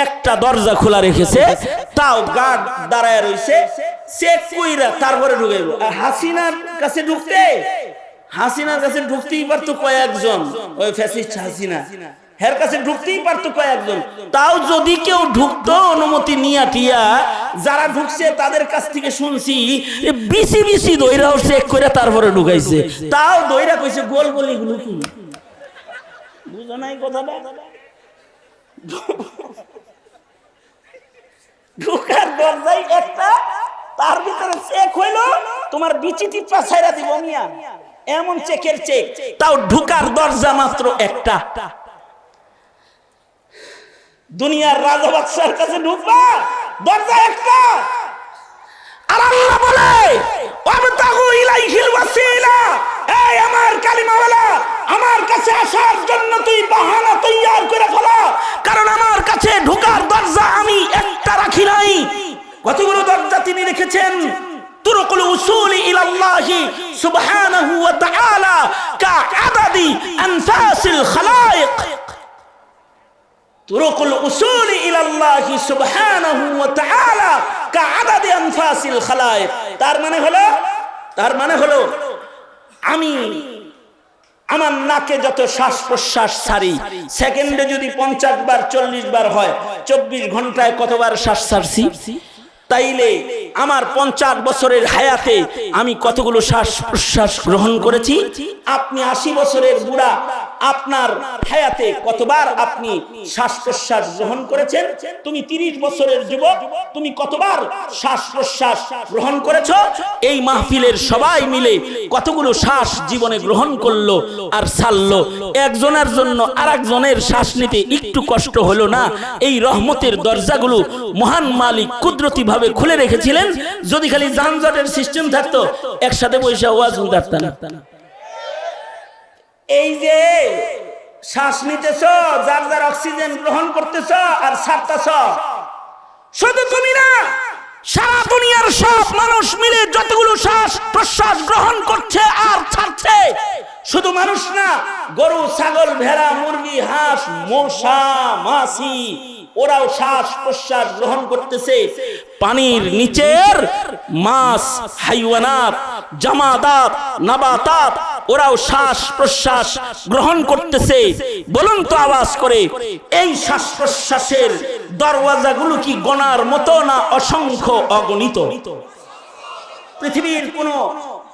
একটা দরজা খোলা রেখেছে, তাও গার্ড দাঁড়ায় রইছে, চেক কইরা তারপরে ঢুকাইবো। আর হাসিনার কাছে ঢুকতেই পারতো কয়েকজন, ওই ফ্যাসিস্ট হাসিনা, হের কাছে ঢুকতেই পারতো কয়েকজন। তাও যদি কেউ ঢুকতো অনুমতি নিয়া টিয়া, যারা ঢুকছে তাদের কাছ থেকে শুনছি বিসি বিসি দইরাও চেক করে তারপরে ঢুকাইছে। তাও দইরা কইছে গোল গলিগুলো কি বুঝো নাই কথাটা? ঢুকার দরজাই একটা, তার ভিতরে চেক হইলো তোমার বিচিতি পাছাইরা দিব মিয়া, এমন চেকের চেক। তাও ঢুকার দরজা মাত্র একটা। দুনিয়ার রাজা বাদশার কাছে ঢুকবা, দরজা একটা। আর আল্লাহ বলে ওয়াবতাগু ইলাইহিল ওয়াসিলা, এই আমার কালিমাওয়ালা, আমার কাছে আসার জন্য তুই বাহানা তৈয়ার করে ফেলা, কারণ আমার কাছে ঢোকার দরজা আমি একটা রাখি নাই। কতগুলো দরজা তিনি রেখেছেন। তুরুকুল উসুলি ইলাল্লাহি সুবহানাহু ওয়া তাআলা কাআদাদি আনফাসিল খালায়েক। তুরুকুল উসুলি ইলাল্লাহি সুবহানাহু ওয়া তাআলা কাআদাদি আনফাসিল খালায়েক। তার মানে হলো আমি আমার নাকে যত শ্বাস প্রশ্বাস ছাড়ি, সেকেন্ডে যদি 50 বার 40 বার হয়, 24 ঘন্টায় কতবার শ্বাস ছাড়ছি? তাইলে আমার 50 বছরের হায়াতে আমি কতগুলো শ্বাস প্রশ্বাস গ্রহণ করেছি? আপনি 80 বছরের বুড়া, আপনার হায়াতে কতবার আপনি শ্বাস প্রশ্বাস গ্রহণ করেছেন? তুমি 30 বছরের যুবক, তুমি কতবার শ্বাস প্রশ্বাস গ্রহণ করেছো? এই মাহফিলের সবাই মিলে কতগুলো শ্বাস জীবনে গ্রহণ করলো আর ছাড়লো? একজনের জন্য আরেকজনের শ্বাস নিতে একটু কষ্ট হলো না? এই রহমতের দরজাগুলো মহান মালিক কুদরতি ভাবে খুলে রেখেছিলেন। যদি খালি যানজটের সিস্টেম থাকতো, একসাথে বসে ওয়াজ শুনতে না। এই যে শ্বাস নিতেছ, যার যার অক্সিজেন গ্রহণ করতেছ আর ছাড়তেছ, শুধু তুমি না, সারা দুনিয়ার সব মানুষ মিলে যতগুলো শ্বাস প্রশ্বাস গ্রহণ করছে আর ছাড়ছে, শুধু মানুষ না, গরু, ছাগল, ভেড়া, মুরগি, হাঁস, মশা, মাছি, ওরাও শ্বাস প্রশ্বাস গ্রহণ করতেছে। পানির নিচের মাছ, হাইওয়ানাত, জামাদাত, নাবাতাত, ওরাও শ্বাস প্রশ্বাস গ্রহণ করতেছে। বলুন তো আওয়াজ করে, এই শ্বাস প্রশ্বাসের দরওয়াজাগুলো কি গোনার মতো না অসংখ্য অগণিত?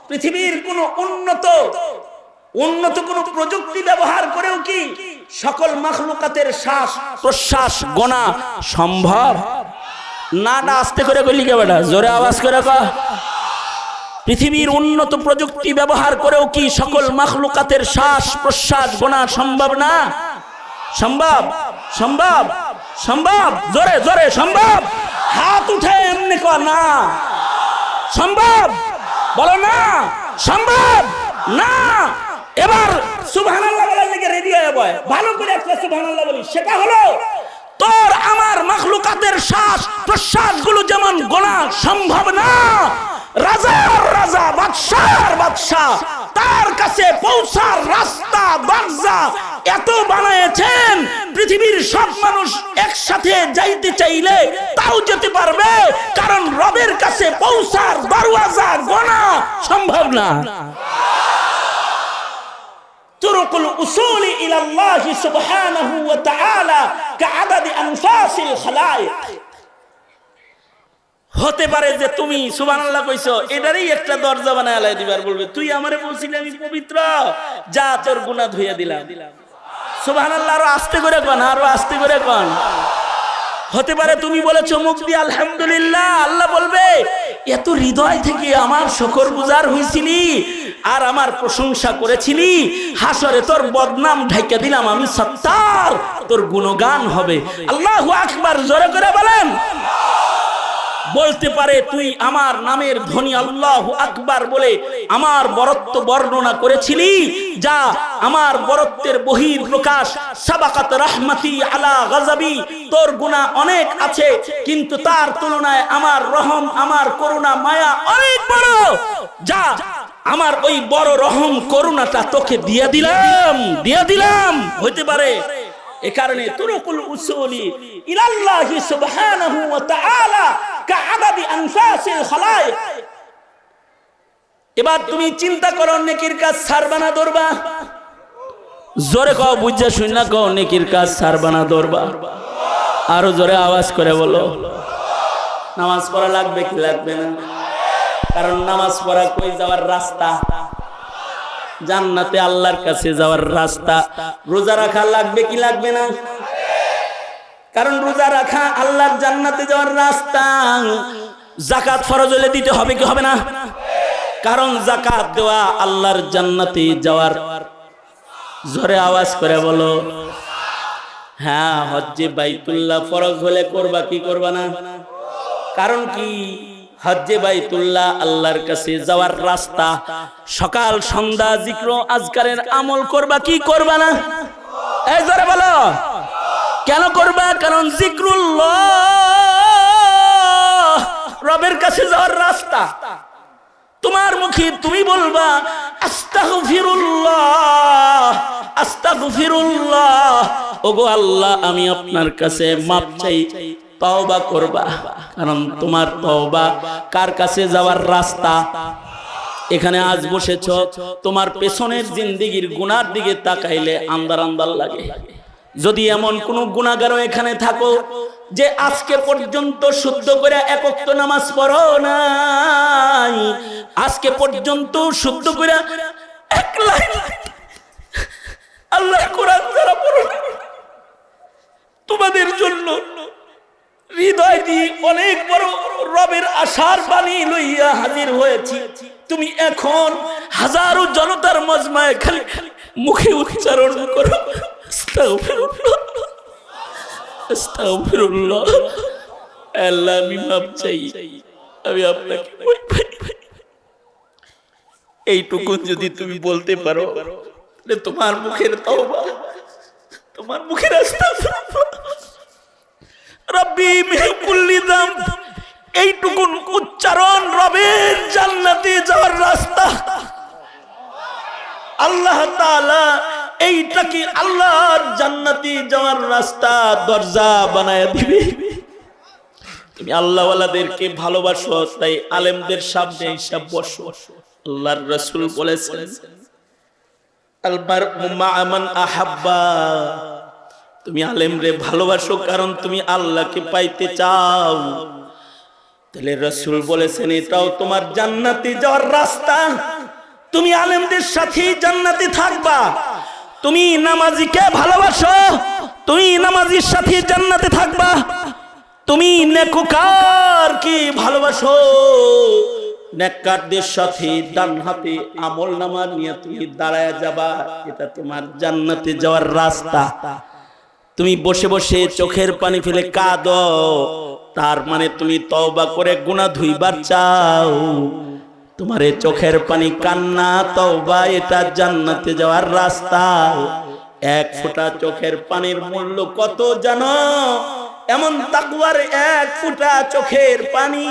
পৃথিবীর কোন উন্নত কোন প্রযুক্তি ব্যবহার করেও কি সকল মাখলুকাতের শ্বাস প্রশ্বাস গোনা সম্ভব? না না, আস্তে করে বলি কে বেটা, জোরে আওয়াজ করে কয়। পৃথিবীর উন্নত প্রযুক্তি ব্যবহার করেও কি সকল মাখলুকাতের শ্বাস প্রশ্বাস গোনা সম্ভব না? সম্ভব, সম্ভব, সম্ভব, জোরে জোরে সম্ভব। হাত উঠে এমনি কয় না সম্ভব, বলো না সম্ভব না। এবার সুবহানাল্লাহ বলার লেগে রেডি হয়ে বয়, ভালো করে একটা সুবহানাল্লাহ বলি। সেটা হলো, তোর আমার মাখলুকাতের শ্বাস প্রশ্বাস গুলো যেমন গোনা সম্ভব না, রাজার রাজা, বাদশার বাদশাহ, তার কাছে পৌঁছার রাস্তা দরজা এত বানায়েছেন, পৃথিবীর সব মানুষ একসাথে যাইতে চাইলে তাও যেতে পারবে, কারণ রবের কাছে পৌঁছার দরওয়াজা গোনা সম্ভব না। তুরুকুল উসুলি ইলাল্লাহি সুবহানাহু ওয়া তাআলা কাআদাদি আনফাসিল খালায়েক। হতে পারে যে তুমি সুবহানাল্লাহ কইছো, এটারই একটা দরজা বানায় আলাই দিবার, বলবে তুই আমারে বলছিলি আমি পবিত্র, যা তোর গুনাহ ধুইয়া দিলাম। সুবহানাল্লাহ, আরো আস্তে করে কোন, আরো আস্তে করে কোন। হতে পারে তুমি বলেছো মুখ দিয়ে আলহামদুলিল্লাহ, আল্লাহ বলবে এত হৃদয় থেকে আমার শুকর গুজার হইছিলি আর আমার প্রশংসা করেছিলি, হাসরে তোর বদনাম ঢাইকা দিলাম আমি সত্তার, তোর গুণগান হবে। আল্লাহু আকবার, জোরে করে বলেন। বলতে পারে তুই আমার নামের ধ্বনি আল্লাহু আকবার বলে আমার বরত্ব বর্ণনা করেছিলি, যা আমার বরত্বের বহির প্রকাশ, সাবাকাত রাহমাতি আলা গাযাবি, তোর গুনাহ অনেক আছে কিন্তু তার তুলনায় আমার রহম, আমার করুণা, মায়া অনেক বড়, যা আমার ওই বড় রহম করুণাটা তোকে দিয়ে দিলাম। হইতে পারে এ কারণে তুরুকুল উসুলি ইলাল্লাহি সুবহানাহু ওয়া তাআলা কাআদাদি আনফাসিল খালায়েক। এবার তুমি চিন্তা করো নেকির কাজ ছাড়বা না ধরবা? জোরে কও, বুঝা শুননা কও, নেকির কাজ ছাড়বা না ধরবা? আরো জোরে আওয়াজ করে বলো। নামাজ পড়া লাগবে কি লাগবে না? কারণ নামাজ পড়া কই যাওয়ার রাস্তা? জান্নাতে আল্লাহর কাছে যাওয়ার রাস্তা। রোজা রাখা লাগবে কি লাগবে না? কারণ রোজা রাখা আল্লাহর জান্নাতে যাওয়ার রাস্তা। যাকাত ফরজ হলে দিতে হবে কি হবে না? কারণ যাকাত দেওয়া আল্লাহর জান্নাতে যাওয়ার। জোরে আওয়াজ করে বলো। হ্যাঁ, হজ্জে বাইতুল্লাহ ফরজ হলে করবা কি করবা না? কারণ কি? হজ্জে বাইতুল্লাহ আল্লাহর কাছে যাওয়ার রাস্তা। সকাল সন্ধ্যা জিক্র আজকারের আমল করবা কি করবা না? এই জোরে বলো। কেন করবা? কারণ জিক্রুল্লাহ রবের কাছে যাওয়ার রাস্তা। তোমার মুখে তুমি বলবা আস্তাগফিরুল্লাহ আস্তাগফিরুল্লাহ, ওগো আল্লাহ আমি আপনার কাছে মাপ চাই। তওবা করবা, কারণ তোমার তওবা কার কাছে যাওয়ার রাস্তা। এখানে আজ বসেছ, তোমার পেছনের জিন্দেগির গুনার দিকে তাকাইলে আন্দার আন্দার লাগে। যদি এমন কোন গুনাহগারও এখানে থাকো যে আজকে পর্যন্ত শুদ্ধ করে এক ওয়াক্ত নামাজ পড়ো নাই, আজকে পর্যন্ত শুদ্ধ করে এক লাইন আল্লাহর কোরআন যারা পড়ো, তোমাদের জন্য হৃদয় দিয়ে অনেক বড় রবের আশার বাণী লইয়া হাজির হয়েছি। তুমি এখন হাজারো জনতার মজমায় খালি মুখে উচ্চারণ করো আস্তাগফিরুল্লাহ আস্তাগফিরুল্লাহ। আল্লাহ আমি মাপ চাই, আমি আপনাকে ভয় পাই। এইটুকু যদি তুমি বলতে পারো, তোমার মুখের তওবা, তোমার মুখের আস্তাগফিরুল্লাহ রব্বি মিন কুল্লি যামব, এইটুকু উচ্চারণ রবের জান্নাতে যাওয়ার রাস্তা। আল্লাহ তাআলা এইটাকে আল্লাহর জান্নাতে যাওয়ার রাস্তা দরজা বানায় দিবে। তুমি আল্লাহওয়ালাদেরকে ভালোবাসো, তাই আলেমদের সামনে হিসাব বসো। আল্লাহর রাসূল বলেছেন আল মারউ মা'a মান আহাব্বা। তুমি আলেমরে ভালোবাসো কারণ তুমি আল্লাহকে পাইতে চাও। তাহলে রাসূল বলেছেন এটাও তোমার জান্নাতে যাওয়ার রাস্তা। তুমি আলেমদের সাথে জান্নাতে থাকবা। তুমি নামাজিকে ভালোবাসো, তুমি নামাজির সাথে জান্নাতে থাকবা। তুমি নেককারকে ভালোবাসো, নেককারদের সাথে ডান হাতে আমলনামা নিয়ে তুমি দাঁড়ায় যাবা। এটা তোমার জান্নাতে যাওয়ার রাস্তা। তুমি বসে বসে চোখের পানি ফেলে কাঁদো, তার মানে তুমি তওবা করে গুনাহ ধুইবার চাও। তোমার এই চোখের পানি কান্না তওবা, এটা জান্নাতে যাওয়ার রাস্তা। এক ফোঁটা চোখের পানির মূল্য কত জানো? এমন তাকওয়ার এক ফোঁটা চোখের পানি।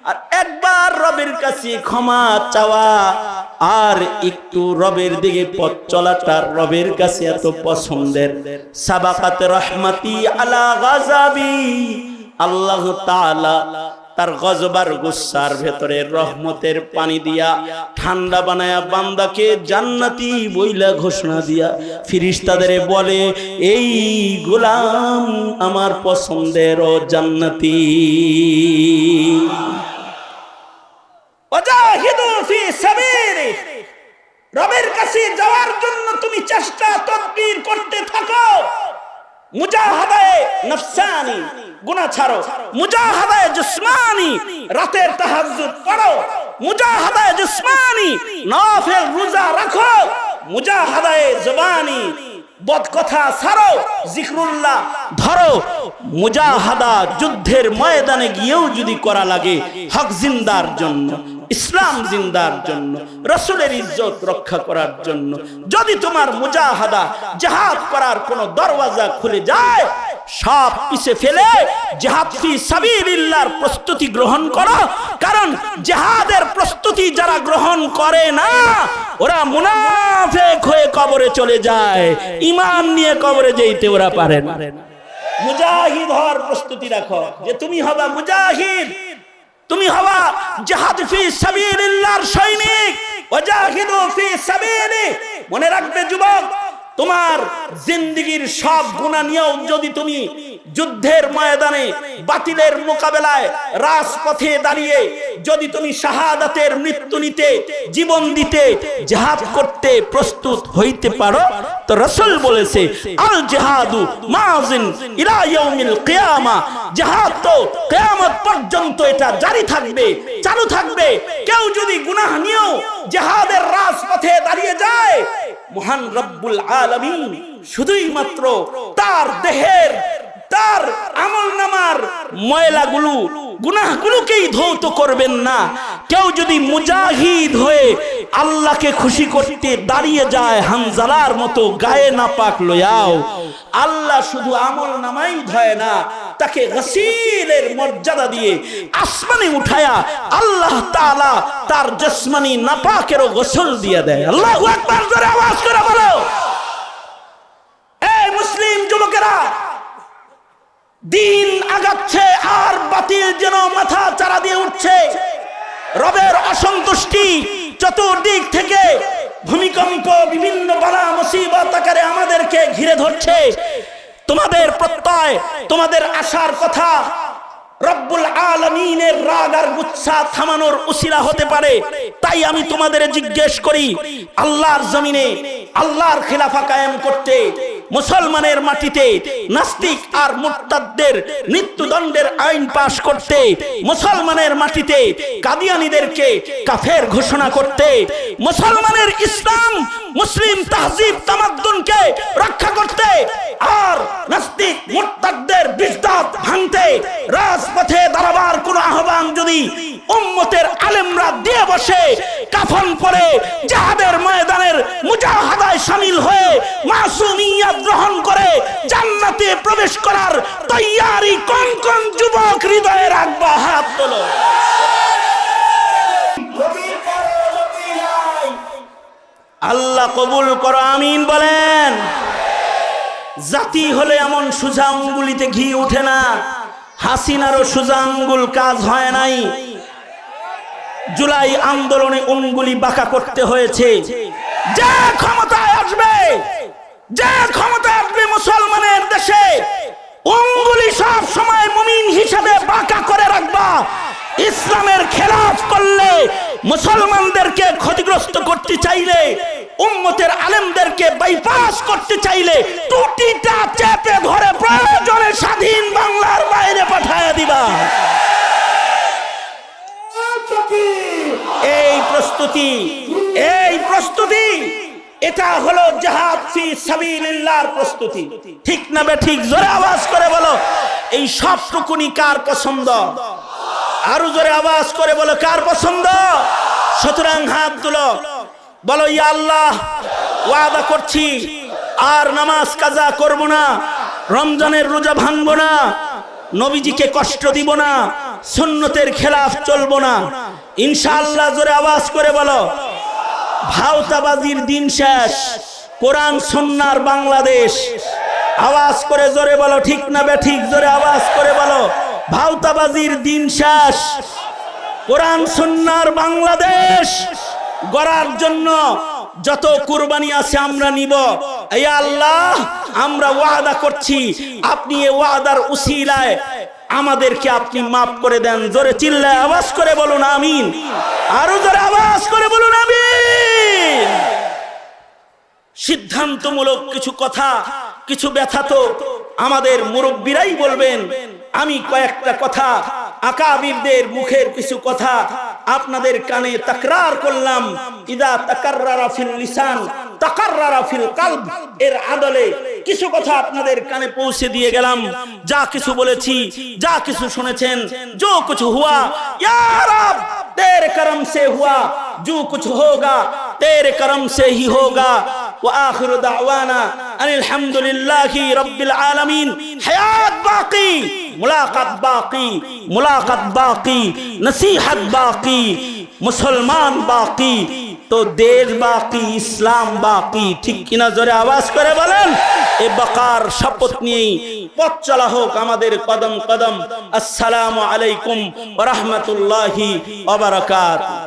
আর একবার রবের কাছে ক্ষমা চাওয়া আর একটু রবের দিকে পথ চলাটা রবের কাছে এত পছন্দের। সাবাকাত রহমাতি আলা গাযাবি, আল্লাহ তাআলা তার গজবার গুসার ভেতরে রহমতের পানি দিয়া ঠান্ডা বানায়া বান্দাকে জান্নাতি বইলা ঘোষণা দিয়া ফেরেশতাদের বলে এই গোলাম আমার পছন্দের ও জান্নাতি। ওয়াজাহিদু ফি সাবিলি, রবের কাছে যাওয়ার জন্য তুমি চেষ্টা তদবির করতে থাকো। মুজাহাদায়ে নফসানি, গুনাহ ছাড়ো। মুজাহাদায়ে জিসমানি, রাতের তাহাজ্জুদ পড়ো। মুজাহাদায়ে জিসমানি, নফল রোজা রাখো। মুজাহাদায়ে জবানি, বদ কথা ছাড়ো, জিকরুল্লাহ ধরো। মুজাহাদা যুদ্ধের ময়দানে গিয়েও যদি করা লাগে হক জিন্দার জন্য, ইসলাম জিন্দার জন্য, রাসূলের ইজ্জত রক্ষা করার জন্য, যদি তোমার মুজাহাদা জিহাদ করার কোন দরওয়াজা খুলে যায়, সব পিছে ফেলে জিহাদ ফি সাবিলিল্লাহর প্রস্তুতি গ্রহণ করো। কারণ জিহাদের প্রস্তুতি যারা গ্রহণ করে না ওরা মুনাফিক হয়ে কবরে চলে যায়, ঈমান নিয়ে কবরে যেতে ওরা পারে না। মুজাহিদ হওয়ার প্রস্তুতি রাখো, যে তুমি হবা মুজাহিদ, তুমি হবা জিহাদ ফি সাবিলিল্লাহর সৈনিক। ওয়াজাহিদু ফি সাবিলি। মনে রাখবে যুবক, তোমার জিন্দেগীর সব গুনাহ নিয়েও যদি তুমি যুদ্ধের ময়দানে বাতিলের মোকাবেলায় রাজপথে দাঁড়িয়ে যদি তুমি শাহাদাতের মৃত্যু নিতে, জীবন দিতে, জিহাদ করতে প্রস্তুত হইতে পারো, তো রাসূল বলেছে আল জিহাদু মাযিন ইলা ইয়াউমিল কিয়ামা। জিহাদ তো কিয়ামত পর্যন্ত এটা জারি থাকবে, চালু থাকবে। কেউ যদি গুনাহ নিয়েও জিহাদের রাজপথে দাঁড়িয়ে যায়, মহান রব্বুল আলামিন শুধুই মাত্র তার দেহের, তার আমলনামার ময়লাগুলো, গুনাহগুলোকেই ধৌত করবেন না। কেউ যদি মুজাহিদ হয়ে আল্লাহকে খুশি করতে দাঁড়িয়ে যায় হানজালার মতো গায়ে নাপাক লয়াও, আল্লাহ শুধু আমলনামাই ধয় না, তাকে গসিলের মর্যাদা দিয়ে আসমানে উঠায়া আল্লাহ তাআলা তার জিসমানি নাপাকেরও গোসল দিয়ে দেয়। আল্লাহু আকবার, জোরে আওয়াজ করে বলো। এই মুসলিম যুবকেরা, দিন আগাচ্ছে আর বাতিল যেন মাথা চারা দিয়ে উঠছে। রবের অসন্তুষ্টি চতুর্দিক থেকে ভূমিকম্প, বিভিন্ন বালা মুসিবত আকারে আমাদেরকে ঘিরে ধরছে। তোমাদের প্রত্যয়, তোমাদের আশার কথা রব্বুল আলামিনের রাগ আর গুচ্ছা থামানোর উসিলা হতে পারে। তাই আমি তোমাদের জিজ্ঞেস করি, আল্লাহর জমিনে আল্লাহর খেলাফা কায়েম করতে, মুসলমানের মাটিতে নাস্তিক আর মুরতাদদের মৃত্যুদণ্ডের আইন পাশ করতে, মুসলমানের মাটিতে কাদিয়ানীদেরকে কাফের ঘোষণা করতে, মুসলমানের ইসলাম মুসলিম তাহজিব তামাদ্দুনকে রক্ষা করতে, আর নাস্তিক মুরতাদদের বিজদাত ভাঙতে রাজপথে দাঁড়াবার কোন আহ্বান যদি উম্মতের আলেমরা দিয়ে বসে, কাফন পরে জিহাদের ময়দানের মুজাহাদায় শামিল হয়ে মাসুমিয়াত গ্রহণ করে জান্নাতে প্রবেশ করার তৈয়ারি কোন কোন যুবক হৃদয়ে রাখবা? হাত তোলো। আল্লাহ কবুল করো, আমিন বলেন। জাতি হলে এমন সোজা আঙ্গুলিতে ঘি ওঠে না। হাসিনারও সোজা আঙ্গুল কাজ হয় নাই। জুলাই আন্দোলনে আঙ্গুলি বাঁকা করতে হয়েছে। যে ক্ষমতায় আসবে, যে ক্ষমতায় আসবে মুসলমানের দেশে, আঙ্গুলি সব সময় মুমিন হিসেবে বাঁকা করে রাখবা। ইসলামের খেলাফ করলে, মুসলমানদেরকে ক্ষতিগ্রস্ত করতে চাইলে, উম্মতের আলেমদেরকে বাইপাস করতে চাইলে টুটিটা চেপে ধরে প্রয়োজনে স্বাধীন বাংলার বাইরে পাঠায় দিবা। এই প্রস্তুতি এটা হলো জিহাদ ফি সাবিলিল্লাহর প্রস্তুতি। ঠিক না বে ঠিক? জোরে আওয়াজ করে বলো। এই সবটুকুনি কার পছন্দ? আরো জোরে আওয়াজ করে বলো, কার পছন্দ? সুতরাং হাত তুলো, বলো ইয়া আল্লাহ, ওয়াদা করছি আর নামাজ কাজা করব না, রমজানের রোজা ভাঙবো না, নবীজিকে কষ্ট দিব না, সুন্নতের খেলাফ চলবো না, ইনশাআল্লাহ। জোরে আওয়াজ করে বলো। ভাওতাবাজির দিন শেষ, কোরআন সুন্নাহর বাংলাদেশ। আওয়াজ করে জোরে বলো, ঠিক না বে ঠিক? জোরে আওয়াজ করে বলো। ভাওতাবাজির দিন শেষ, কোরআন সুন্নাহর বাংলাদেশ গড়ার জন্য যত কুরবানি আছে আমরা নিব। এই আল্লাহ, আমরা ওয়াদা করছি, আপনি এই ওয়াদার উসিলায় আমাদেরকে আপনি মাফ করে দেন। জোরে চিল্লায় আওয়াজ করে বলুন আমিন। আরো জোরে আওয়াজ করে বলুন আমিন। সিদ্ধান্তমূলক কিছু কথা, কিছু ব্যথা তো আমাদের মুরব্বীরাই বলবেন। আমি কয়েকটা কথা, আকাবিরদের মুখের কিছু কথা আপনাদের কানে তাকরার করলাম। ইদা তাকাররারা ফিল লিসান তাকাররারা ফিল কলব, এর আদলে কিছু কথা আপনাদের কানে পৌঁছে দিয়ে গেলাম। যা কিছু বলেছি, যা কিছু শুনেছেন, जो कुछ हुआ या रब तेरे करम से हुआ, जो कुछ होगा तेरे करम से ही होगा। व आखिर दावाना আলহামদুলিল্লাহি রাব্বিল আলামিন। হায়াত বাকি, মুলাকাত বাকি, মুলাকাত বাকি, নসিহত বাকি, মুসলমান বাকি, তো দেশ বাকি, ইসলাম বাকি। ঠিক কিনা জোরে আওয়াজ করে বলেন। এ বাকার শপথ নিয়েই পথ চলা হোক আমাদের কদম কদম। আসসালামু আলাইকুম ওয়া রাহমাতুল্লাহি ওয়া বারাকাতুহু।